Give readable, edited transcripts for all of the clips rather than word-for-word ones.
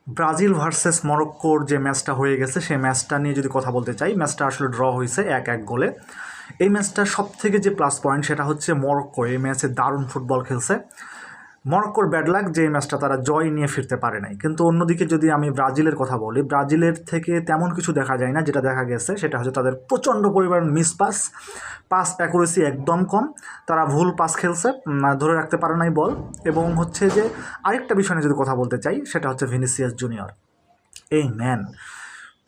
Brazil versus মরক্কোর যে ম্যাচটা হয়ে গেছে সেই ম্যাচটা নিয়ে যদি কথা বলতে চাই, ম্যাচটা আসলে ড্র হয়েছে 1-1 গোলে। এই ম্যাচটার সবথেকে যে প্লাস পয়েন্ট সেটা হচ্ছে মরক্কো এই ম্যাচে দারুণ ফুটবল খেলছে। মরক্কোর ব্যাড লাক যে এই ম্যাচটা তারা জয় নিয়ে ফিরতে পারে নাই। কিন্তু অন্যদিকে যদি আমি ব্রাজিলের কথা বলি, ব্রাজিলের থেকে তেমন কিছু দেখা যায় না। যেটা দেখা গেছে সেটা হচ্ছে তাদের প্রচণ্ড পরিমাণ মিস পাস অ্যাকুরেসি একদম কম, তারা ভুল পাস খেলছে, ধরে রাখতে পারে নাই বল। এবং হচ্ছে যে আরেকটা বিষয় নিয়ে যদি কথা বলতে চাই সেটা হচ্ছে ভিনিসিয়াস জুনিয়র। এই ম্যান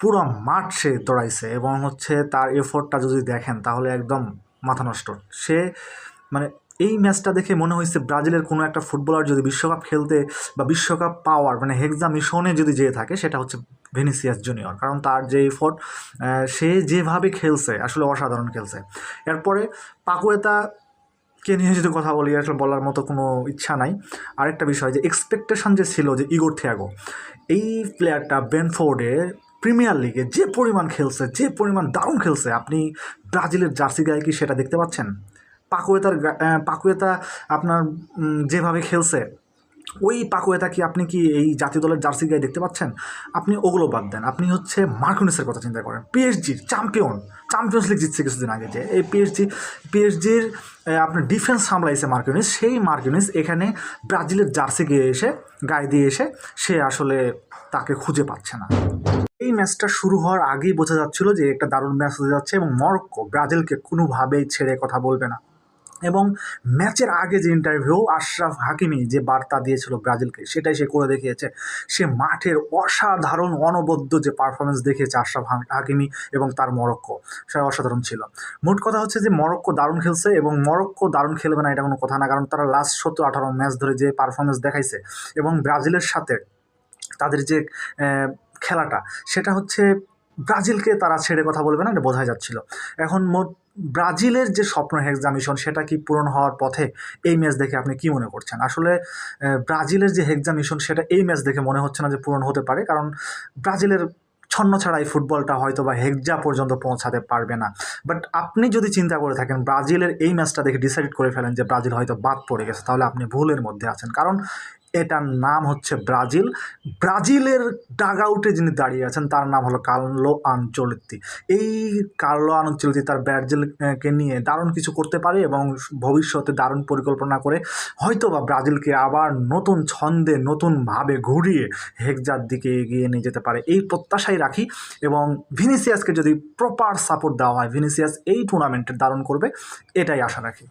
পুরো মাঠ সে দৌড়াইছে এবং হচ্ছে তার এফোর্টটা যদি দেখেন তাহলে একদম মাথা নষ্ট। সে মানে এই ম্যাচটা দেখে মনে হয়েছে ব্রাজিলের কোনো একটা ফুটবলার যদি বিশ্বকাপ খেলতে বা বিশ্বকাপ পাওয়ার মানে হেক্সা মিশনে যদি যেয়ে থাকে সেটা হচ্ছে ভিনিসিয়াস জুনিয়র। কারণ তার যে এফোর্ট, সে যেভাবে খেলছে আসলে অসাধারণ খেলছে। এরপরে পাকুয়েতা কে নিয়ে যদি কথা বলি আসলে বলার মতো কোনো ইচ্ছা নাই। আরেকটা বিষয় যে এক্সপেকটেশন যে ছিল যে ইগোর থিয়াগো এই প্লেয়ারটা ব্রেন্টফোর্ডে প্রিমিয়ার লিগে যে পরিমাণ খেলছে, যে পরিমাণ দারুণ খেলছে, আপনি ব্রাজিলের জার্সি গায়ে কি সেটা দেখতে পাচ্ছেন? পাকুয়েতা আপনার যেভাবে খেলছে, ওই পাকুয়েতা কি আপনি কি এই জাতীয় দলের জার্সি গায়ে দেখতে পাচ্ছেন? আপনি ওগুলো বাদ দেন, আপনি হচ্ছে মার্কুনিসের কথা চিন্তা করেন। পিএসজির চ্যাম্পিয়ন্স লিগ জিতছে কিছুদিন আগে, যে এই পিএসজির আপনার ডিফেন্স সামলাইছে মার্কুনিস। সেই মার্কুনিস এখানে ব্রাজিলের জার্সি গায়ে দিয়ে এসে সে আসলে তাকে খুঁজে পাচ্ছে না। এই ম্যাচটা শুরু হওয়ার আগেই বোঝা যাচ্ছিল যে একটা দারুণ ম্যাচ হতে যাচ্ছে এবং মরক্কো ব্রাজিলকে কোনোভাবেই ছেড়ে কথা বলবে না। এবং ম্যাচের আগে যে ইন্টারভিউ আশরাফ হাকিমি যে বার্তা দিয়েছিল ব্রাজিলকে, সেটাই সে করে দেখিয়েছে। সে মাঠের অসাধারণ অনবদ্য যে পারফরমেন্স দেখিয়েছে আশরাফ হাকিমি এবং তার মরক্কো, সেটা অসাধারণ ছিল। মোট কথা হচ্ছে যে মরক্কো দারুণ খেলছে এবং মরক্কো দারুণ খেলবে না এটা কোনো কথা না, কারণ তারা লাস্ট 17-18 ম্যাচ ধরে যে পারফরমেন্স দেখাইছে এবং ব্রাজিলের সাথে তাদের যে খেলাটা, সেটা হচ্ছে ব্রাজিলকে তারা ছেড়ে কথা বলবে না, এটা বোঝাই যাচ্ছিল। এখন ব্রাজিলের যে স্বপ্ন হেক্সা মিশন সেটা কি পূরণ হওয়ার পথে? এই ম্যাচ দেখে আপনি কি মনে করছেন? আসলে ব্রাজিলের যে হেক্সা মিশন সেটা এই ম্যাচ দেখে মনে হচ্ছে না যে পূরণ হতে পারে, কারণ ব্রাজিলের ছন্ন ছাড়া এই ফুটবলটা হয়তো বা হেক্সা পর্যন্ত পৌঁছাতে পারবে না। বাট আপনি যদি চিন্তা করে থাকেন ব্রাজিলের এই ম্যাচটা দেখে ডিসাইড করে ফেলেন যে ব্রাজিল হয়তো বাদ পড়ে গেছে, তাহলে আপনি ভুলের মধ্যে আছেন। কারণ এটার নাম হচ্ছে ব্রাজিল। ব্রাজিলের ডাগ আউটে যিনি দাঁড়িয়ে আছেন তার নাম হলো কার্লো আনচেলত্তি। এই কার্লো আনচেলত্তি তার ব্রাজিলকে নিয়ে দারুণ কিছু করতে পারে এবং ভবিষ্যতে দারুণ পরিকল্পনা করে হয়তো বা ব্রাজিলকে আবার নতুন ছন্দে নতুনভাবে ঘুরিয়ে হেক্সার দিকে এগিয়ে নিয়ে যেতে পারে, এই প্রত্যাশাই রাখি। এবং ভিনিসিয়াসকে যদি প্রপার সাপোর্ট দেওয়া হয় ভিনিসিয়াস এই টুর্নামেন্টে দারুণ করবে, এটাই আশা রাখি।